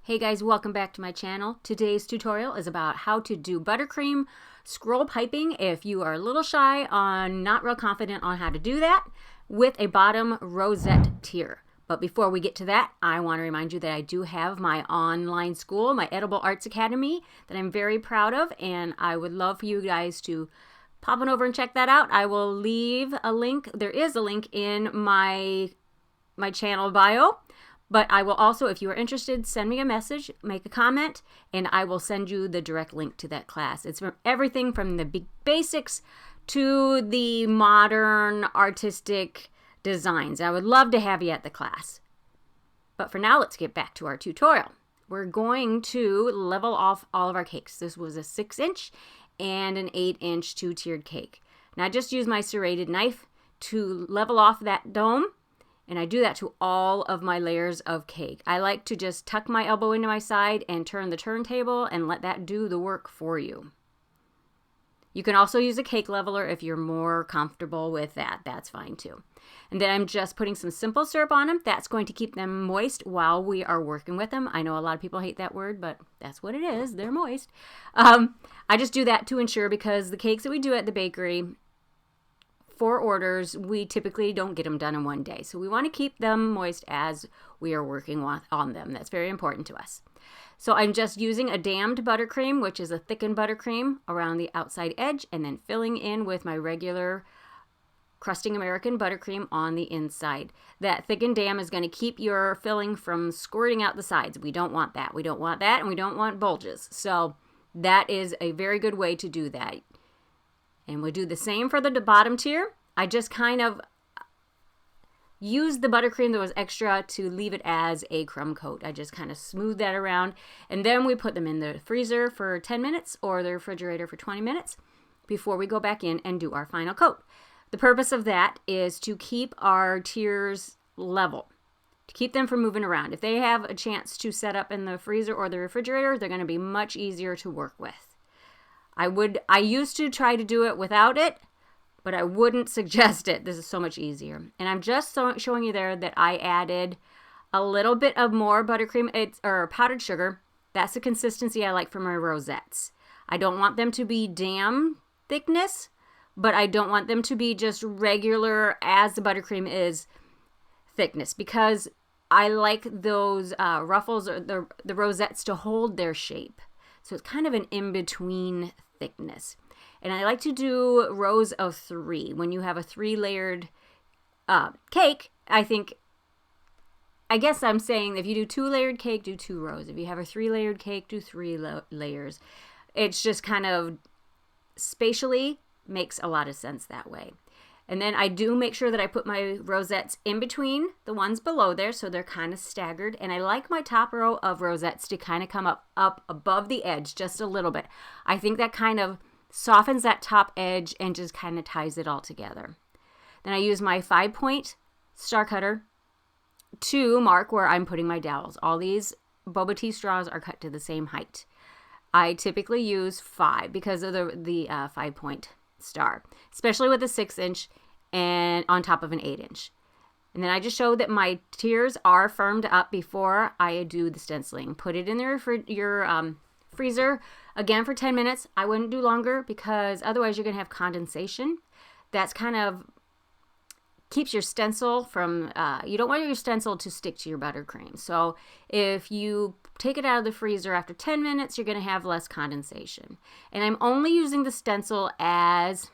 Hey guys, welcome back to my channel. Today's tutorial is about how to do buttercream scroll piping if you are a little shy on, not real confident on how to do that with a bottom rosette tier. But before we get to that, I want to remind you that I do have my online school, my Edible Arts Academy, that I'm very proud of, and I would love for you guys to pop on over and check that out. I will leave a link. There is a link in my channel bio. But I will also, if you are interested, send me a message, make a comment, and I will send you the direct link to that class. It's from everything from the basics to the modern artistic designs. I would love to have you at the class. But for now, let's get back to our tutorial. We're going to level off all of our cakes. This was a 6-inch and an 8-inch 2-tiered cake. Now I just used my serrated knife to level off that dome. And I do that to all of my layers of cake. I like to just tuck my elbow into my side and turn the turntable and let that do the work for you. You can also use a cake leveler if you're more comfortable with that. That's fine too. And then I'm just putting some simple syrup on them. That's going to keep them moist while we are working with them. I know a lot of people hate that word, but that's what it is. They're moist. I just do that to ensure, because the cakes that we do at the bakery, for orders, we typically don't get them done in one day. So we want to keep them moist as we are working on them. That's very important to us. So I'm just using a dammed buttercream, which is a thickened buttercream, around the outside edge, and then filling in with my regular crusting American buttercream on the inside. That thickened dam is going to keep your filling from squirting out the sides. We don't want that. We don't want that, and we don't want bulges. So that is a very good way to do that. And we'll do the same for the bottom tier. I just kind of used the buttercream that was extra to leave it as a crumb coat. I just kind of smooth that around. And then we put them in the freezer for 10 minutes or the refrigerator for 20 minutes before we go back in and do our final coat. The purpose of that is to keep our tiers level, to keep them from moving around. If they have a chance to set up in the freezer or the refrigerator, they're going to be much easier to work with. I used to try to do it without it, but I wouldn't suggest it. This is so much easier. And I'm just showing you there that I added a little bit of more buttercream or powdered sugar. That's the consistency I like for my rosettes. I don't want them to be dam thickness, but I don't want them to be just regular as the buttercream is thickness, because I like those ruffles or the rosettes to hold their shape. So it's kind of an in-between thickness. And I like to do rows of 3. When you have a 3-layered cake, I guess I'm saying if you do 2-layered cake, do 2 rows. If you have a 3-layered cake, do 3 layers. It's just kind of spatially makes a lot of sense that way. And then I do make sure that I put my rosettes in between the ones below there, so they're kind of staggered. And I like my top row of rosettes to kind of come up above the edge just a little bit. I think that kind of softens that top edge and just kind of ties it all together. Then I use my 5-point star cutter to mark where I'm putting my dowels. All these boba tea straws are cut to the same height. I typically use 5 because of the 5-point star, especially with a 6-inch and on top of an 8-inch. And then I just show that my tiers are firmed up before I do the stenciling. Put it in your freezer again for 10 minutes. I wouldn't do longer, because otherwise you're going to have condensation. That's kind of keeps your stencil from, you don't want your stencil to stick to your buttercream. So if you take it out of the freezer after 10 minutes, you're going to have less condensation. And I'm only using the stencil as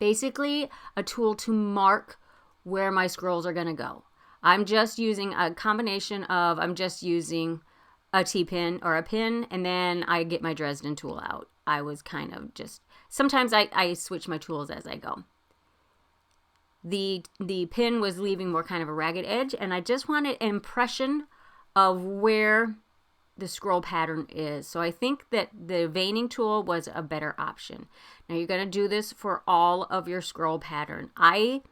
basically a tool to mark where my scrolls are going to go. I'm just using a combination of, I'm just using a T-pin or a pin, and then I get my Dresden tool out. I was kind of just, sometimes I switch my tools as I go. The pin was leaving more kind of a ragged edge, and I just wanted an impression of where the scroll pattern is. So I think that the veining tool was a better option. Now you're going to do this for all of your scroll pattern. I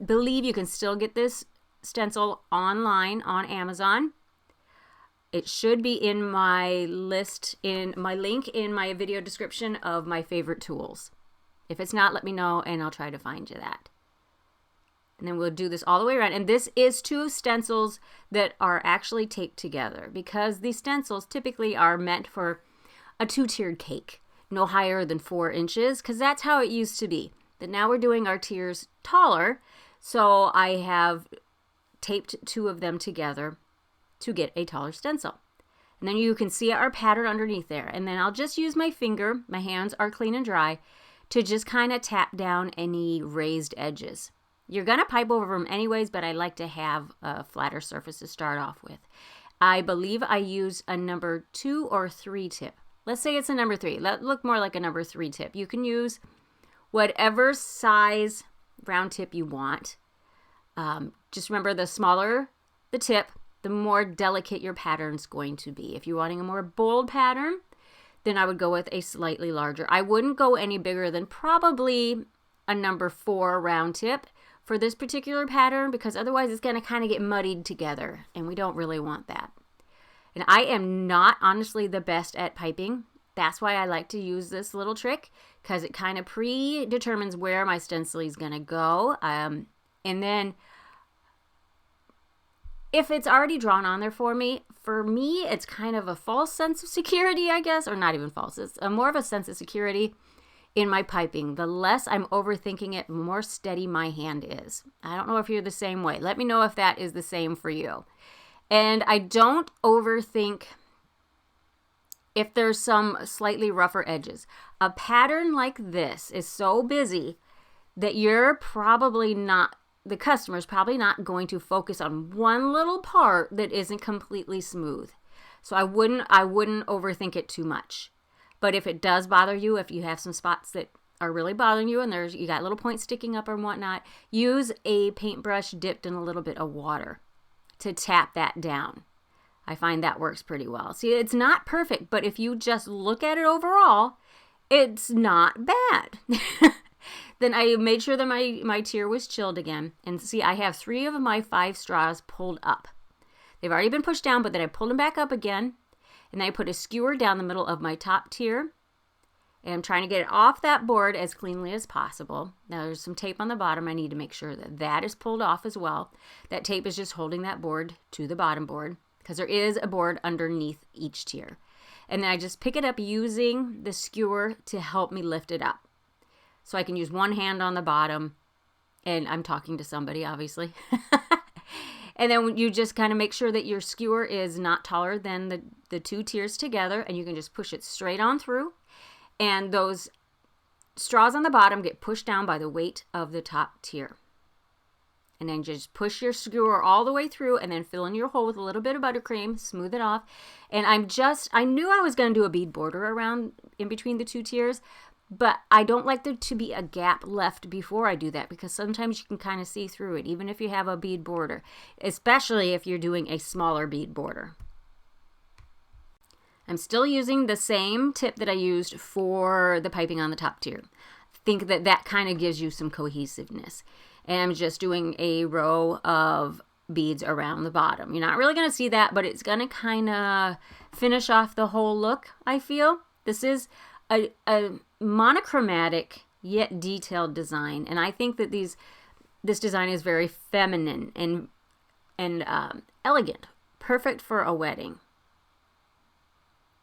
believe you can still get this stencil online on Amazon. It should be in my list, in my link in my video description of my favorite tools. If it's not, let me know and I'll try to find you that. And then we'll do this all the way around. And this is 2 stencils that are actually taped together, because these stencils typically are meant for a 2-tiered cake, no higher than 4 inches, because that's how it used to be. But now we're doing our tiers taller, so I have taped 2 of them together to get a taller stencil. And then you can see our pattern underneath there. And then I'll just use my finger, my hands are clean and dry, to just kind of tap down any raised edges. You're going to pipe over them anyways, but I like to have a flatter surface to start off with. I believe I use a number 2 or 3 tip. Let's say it's a number 3. Let look more like a number 3 tip. You can use whatever size round tip you want. Just remember, the smaller the tip, the more delicate your pattern's going to be. If you're wanting a more bold pattern, then I would go with a slightly larger. I wouldn't go any bigger than probably a number 4 round tip for this particular pattern, because otherwise it's going to kind of get muddied together, and we don't really want that. And I am not honestly the best at piping. That's why I like to use this little trick, because it kind of predetermines where my stenciling is going to go. And then if it's already drawn on there for me, it's kind of a false sense of security, I guess, or not even false. It's more of a sense of security in my piping. The less I'm overthinking it, the more steady my hand is. I don't know if you're the same way. Let me know if that is the same for you. And I don't overthink if there's some slightly rougher edges. A pattern like this is so busy that you're probably not, the customer's probably not going to focus on one little part that isn't completely smooth. So I wouldn't overthink it too much. But if it does bother you, if you have some spots that are really bothering you and you got little points sticking up and whatnot, use a paintbrush dipped in a little bit of water to tap that down. I find that works pretty well. See, it's not perfect, but if you just look at it overall, it's not bad. Then I made sure that my tier was chilled again. And see, I have 3 of my 5 straws pulled up. They've already been pushed down, but then I pulled them back up again. And then I put a skewer down the middle of my top tier. And I'm trying to get it off that board as cleanly as possible. Now there's some tape on the bottom. I need to make sure that that is pulled off as well. That tape is just holding that board to the bottom board, because there is a board underneath each tier. And then I just pick it up using the skewer to help me lift it up. So I can use one hand on the bottom, and I'm talking to somebody, obviously. And then you just kind of make sure that your skewer is not taller than the 2 tiers together, and you can just push it straight on through. And those straws on the bottom get pushed down by the weight of the top tier. And then just push your skewer all the way through, and then fill in your hole with a little bit of buttercream, smooth it off. And I knew I was going to do a bead border around in between the 2 tiers, but I don't like there to be a gap left before I do that, because sometimes you can kind of see through it, even if you have a bead border, especially if you're doing a smaller bead border. I'm still using the same tip that I used for the piping on the top tier. I think that kind of gives you some cohesiveness. And I'm just doing a row of beads around the bottom. You're not really going to see that, but it's going to kind of finish off the whole look, I feel. This is a monochromatic yet detailed design, and I think that this design is very feminine and elegant, perfect for a wedding.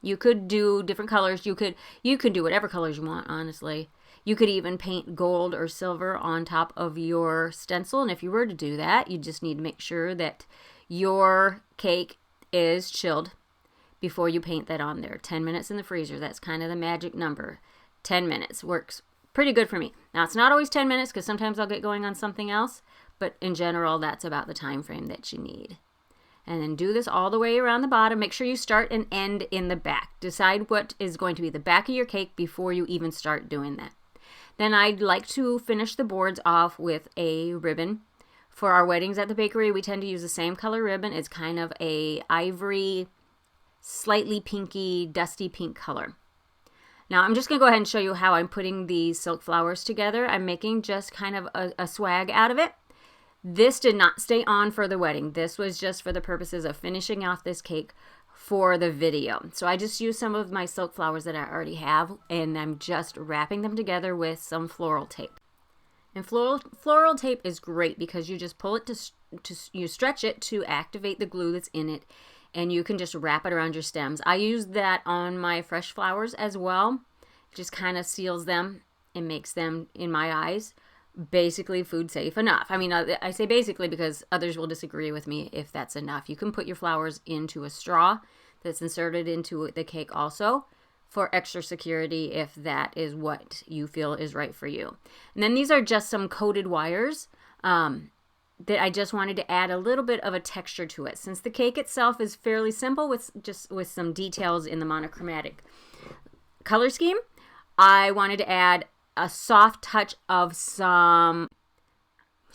You could do different colors. You could do whatever colors you want, honestly. You could even paint gold or silver on top of your stencil, and if you were to do that, you just need to make sure that your cake is chilled before you paint that on there. 10 minutes in the freezer. That's kind of the magic number. 10 minutes works pretty good for me. Now, it's not always 10 minutes, because sometimes I'll get going on something else, but in general, that's about the time frame that you need. And then do this all the way around the bottom. Make sure you start and end in the back. Decide what is going to be the back of your cake before you even start doing that. Then I'd like to finish the boards off with a ribbon. For our weddings at the bakery, we tend to use the same color ribbon. It's kind of a ivory, slightly pinky, dusty pink color. Now I'm just going to go ahead and show you how I'm putting these silk flowers together. I'm making just kind of a swag out of it. This did not stay on for the wedding. This was just for the purposes of finishing off this cake for the video. So I just used some of my silk flowers that I already have, and I'm just wrapping them together with some floral tape. And floral tape is great because you just pull it you stretch it to activate the glue that's in it, and you can just wrap it around your stems. I use that on my fresh flowers as well. It just kind of seals them and makes them, in my eyes, basically food safe enough. I mean, I say basically because others will disagree with me if that's enough. You can put your flowers into a straw that's inserted into the cake also, for extra security if that is what you feel is right for you. And then these are just some coated wires that I just wanted to add a little bit of a texture to it. Since the cake itself is fairly simple with some details in the monochromatic color scheme, I wanted to add a soft touch of some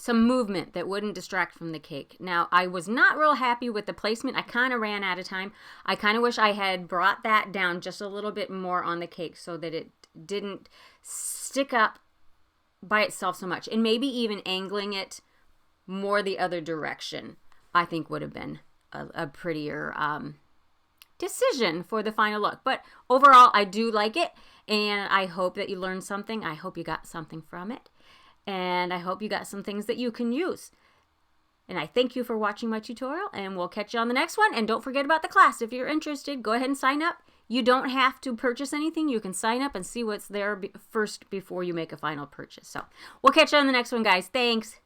movement that wouldn't distract from the cake. Now, I was not real happy with the placement. I kind of ran out of time. I kind of wish I had brought that down just a little bit more on the cake so that it didn't stick up by itself so much. And maybe even angling it more the other direction, I think would have been a prettier decision for the final look. But overall, I do like it, and I hope that you learned something. I hope you got something from it. And I hope you got some things that you can use. And I thank you for watching my tutorial, and we'll catch you on the next one. And don't forget about the class. If you're interested, go ahead and sign up. You don't have to purchase anything. You can sign up and see what's there first before you make a final purchase. So we'll catch you on the next one, guys. Thanks.